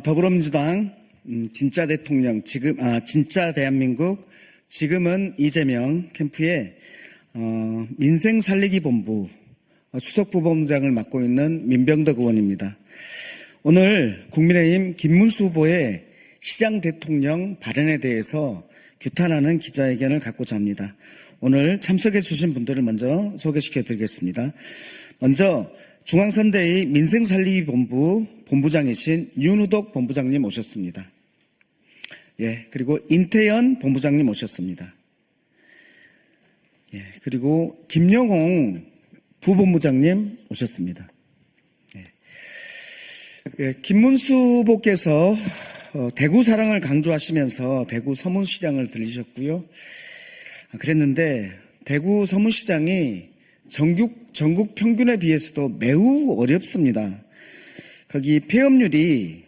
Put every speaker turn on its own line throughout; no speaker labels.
더불어민주당 진짜 대통령 진짜 대한민국 지금은 이재명 캠프의 민생 살리기 본부 수석부본부장을 맡고 있는 민병덕 의원입니다. 오늘 국민의힘 김문수 후보의 시장 대통령 발언에 대해서 규탄하는 기자회견을 갖고자 합니다. 오늘 참석해 주신 분들을 먼저 소개시켜 드리겠습니다. 먼저 중앙선대위 민생살리기본부 본부장이신 윤우덕 본부장님 오셨습니다. 그리고 인태현 본부장님 오셨습니다. 그리고 김영홍 부본부장님 오셨습니다. 김문수 후보께서 대구 사랑을 강조하시면서 대구 서문시장을 들리셨고요. 그랬는데 대구 서문시장이 전국 평균에 비해서도 매우 어렵습니다. 거기 폐업률이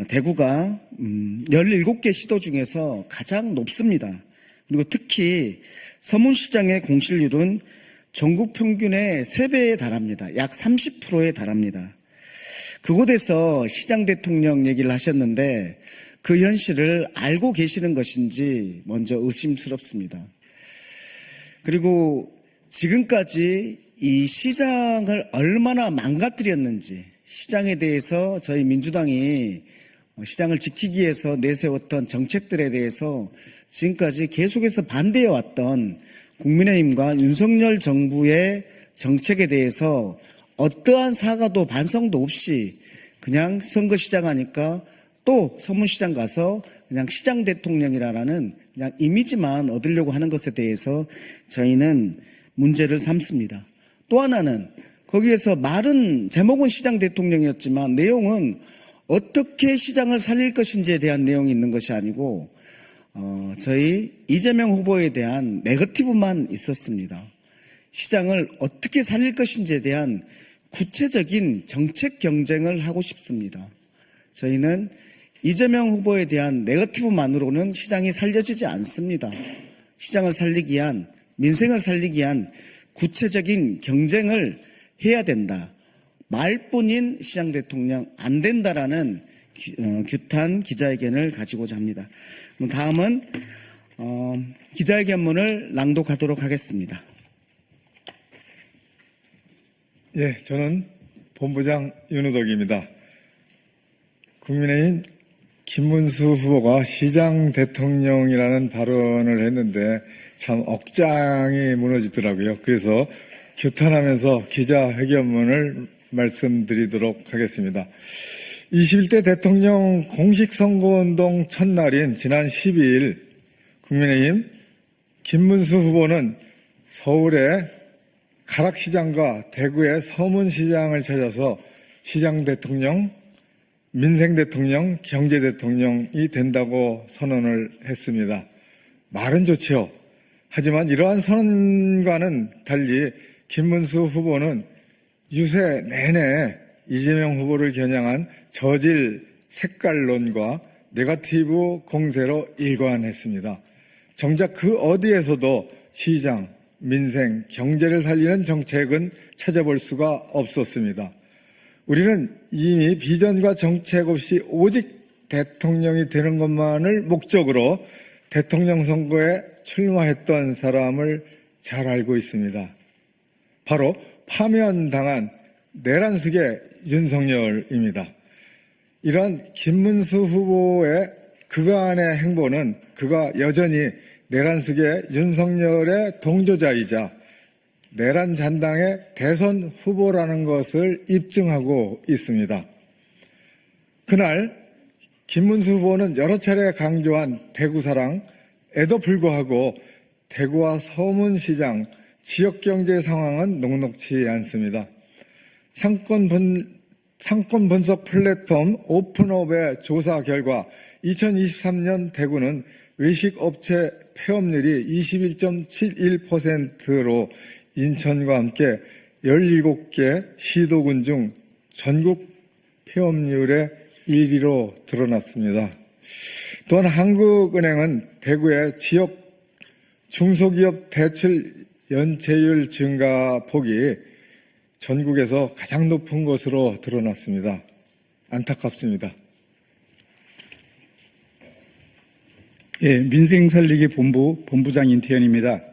대구가 17개 시도 중에서 가장 높습니다. 그리고 특히 서문시장의 공실률은 전국 평균의 3배에 달합니다. 약 30%에 달합니다. 그곳에서 시장 대통령 얘기를 하셨는데 그 현실을 알고 계시는 것인지 먼저 의심스럽습니다. 그리고 지금까지 이 시장을 얼마나 망가뜨렸는지, 시장에 대해서 저희 민주당이 시장을 지키기 위해서 내세웠던 정책들에 대해서 지금까지 계속해서 반대해왔던 국민의힘과 윤석열 정부의 정책에 대해서 어떠한 사과도 반성도 없이 그냥 선거 시작하니까 또 서문시장 가서 그냥 시장 대통령이라는 그냥 이미지만 얻으려고 하는 것에 대해서 저희는 문제를 삼습니다. 또 하나는 거기에서 말은 제목은 시장 대통령이었지만 내용은 어떻게 시장을 살릴 것인지에 대한 내용이 있는 것이 아니고 저희 이재명 후보에 대한 네거티브만 있었습니다. 시장을 어떻게 살릴 것인지에 대한 구체적인 정책 경쟁을 하고 싶습니다. 저희는 이재명 후보에 대한 네거티브만으로는 시장이 살려지지 않습니다. 시장을 살리기 위한, 민생을 살리기 위한 구체적인 경쟁을 해야 된다. 말뿐인 시장 대통령 안 된다라는 규탄 기자회견을 가지고자 합니다. 그럼 다음은 기자회견문을 낭독하도록 하겠습니다.
저는 본부장 윤우덕입니다. 국민의힘 김문수 후보가 시장 대통령이라는 발언을 했는데 참 억장이 무너지더라고요. 그래서 규탄하면서 기자회견문을 말씀드리도록 하겠습니다. 21대 대통령 공식 선거운동 첫날인 지난 12일 국민의힘 김문수 후보는 서울의 가락시장과 대구의 서문시장을 찾아서 시장 대통령, 민생 대통령, 경제 대통령이 된다고 선언을 했습니다. 말은 좋지요. 하지만 이러한 선언과는 달리 김문수 후보는 유세 내내 이재명 후보를 겨냥한 저질 색깔론과 네거티브 공세로 일관했습니다. 정작 그 어디에서도 시장, 민생, 경제를 살리는 정책은 찾아볼 수가 없었습니다. 우리는 이미 비전과 정책 없이 오직 대통령이 되는 것만을 목적으로 대통령 선거에 출마했던 사람을 잘 알고 있습니다. 바로 파면당한 내란숙의 윤석열입니다. 이런 김문수 후보의 그간의 행보는 그가 여전히 내란숙의 윤석열의 동조자이자 내란 잔당의 대선 후보라는 것을 입증하고 있습니다. 그날 김문수 후보는 여러 차례 강조한 대구 사랑에도 불구하고 대구와 서문시장 지역경제 상황은 녹록치 않습니다. 상권 분석 플랫폼 오픈업의 조사 결과 2023년 대구는 외식업체 폐업률이 21.71%로 인천과 함께 17개 시도군 중 전국 폐업률의 1위로 드러났습니다. 또한 한국은행은 대구의 지역 중소기업 대출 연체율 증가 폭이 전국에서 가장 높은 것으로 드러났습니다. 안타깝습니다.
예, 민생살리기 본부장 인태현입니다.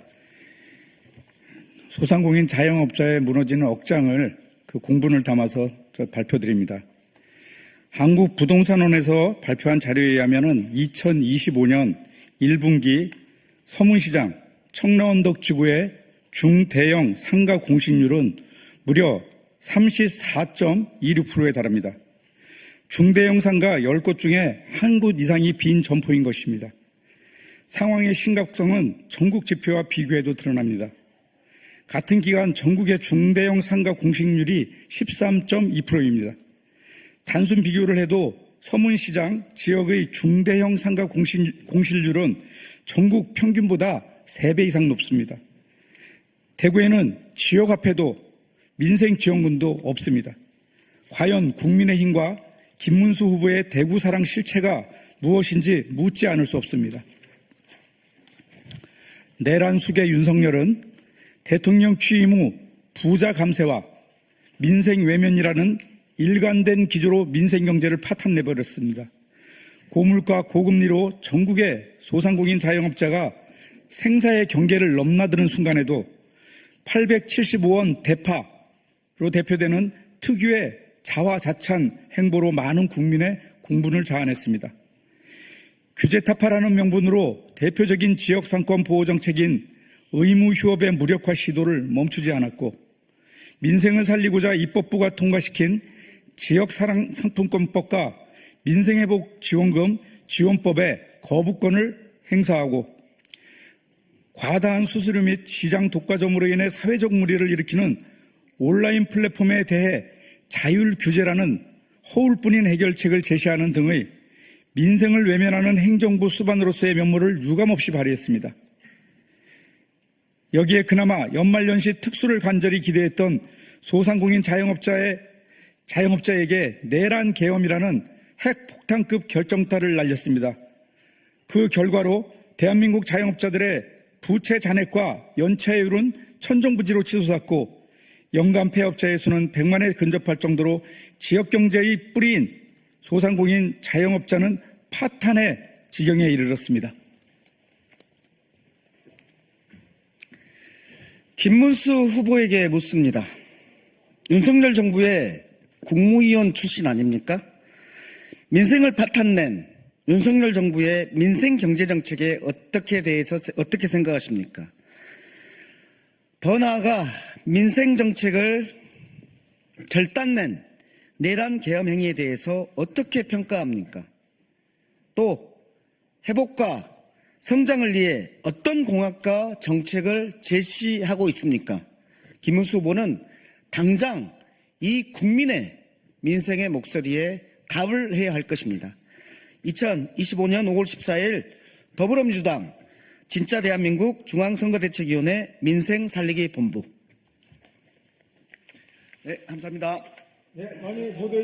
소상공인 자영업자의 무너지는 억장을 그 공분을 담아서 발표드립니다. 한국부동산원에서 발표한 자료에 의하면 2025년 1분기 서문시장 청라언덕 지구의 중대형 상가 공시률은 무려 34.26%에 달합니다. 중대형 상가 10곳 중에 한 곳 이상이 빈 점포인 것입니다. 상황의 심각성은 전국 지표와 비교해도 드러납니다. 같은 기간 전국의 중대형 상가 공시률이 13.2%입니다. 단순 비교를 해도 서문시장 지역의 중대형 상가 공실률은 전국 평균보다 3배 이상 높습니다. 대구에는 지역 화폐도 민생지원금도 없습니다. 과연 국민의힘과 김문수 후보의 대구 사랑 실체가 무엇인지 묻지 않을 수 없습니다. 내란숙의 윤석열은 대통령 취임 후 부자 감세와 민생 외면이라는 일관된 기조로 민생 경제를 파탄내버렸습니다. 고물가 고금리로 전국의 소상공인 자영업자가 생사의 경계를 넘나드는 순간에도 875원 대파로 대표되는 특유의 자화자찬 행보로 많은 국민의 공분을 자아냈습니다. 규제 타파라는 명분으로 대표적인 지역상권 보호 정책인 의무휴업의 무력화 시도를 멈추지 않았고, 민생을 살리고자 입법부가 통과시킨 지역상품권법과 민생회복지원금 지원법의 거부권을 행사하고, 과다한 수수료 및 시장 독과점으로 인해 사회적 무리를 일으키는 온라인 플랫폼에 대해 자율 규제라는 허울뿐인 해결책을 제시하는 등의 민생을 외면하는 행정부 수반으로서의 면모를 유감없이 발휘했습니다. 여기에 그나마 연말연시 특수를 간절히 기대했던 소상공인 자영업자에게 내란 계엄이라는 핵폭탄급 결정타를 날렸습니다. 그 결과로 대한민국 자영업자들의 부채 잔액과 연체율은 천정부지로 치솟았고, 연간 폐업자의 수는 100만에 근접할 정도로 지역경제의 뿌리인 소상공인 자영업자는 파탄의 지경에 이르렀습니다.
김문수 후보에게 묻습니다. 윤석열 정부의 국무위원 출신 아닙니까? 민생을 파탄낸 윤석열 정부의 민생 경제 정책에 어떻게 생각하십니까? 더 나아가 민생 정책을 절단낸 내란 계엄 행위에 대해서 어떻게 평가합니까? 또 회복과 성장을 위해 어떤 공약과 정책을 제시하고 있습니까? 김문수 후보는 당장 이 국민의 민생의 목소리에 답을 해야 할 것입니다. 2025년 5월 14일 더불어민주당 진짜 대한민국 중앙선거대책위원회 민생살리기 본부. 네, 감사합니다.
네, 많이 보도해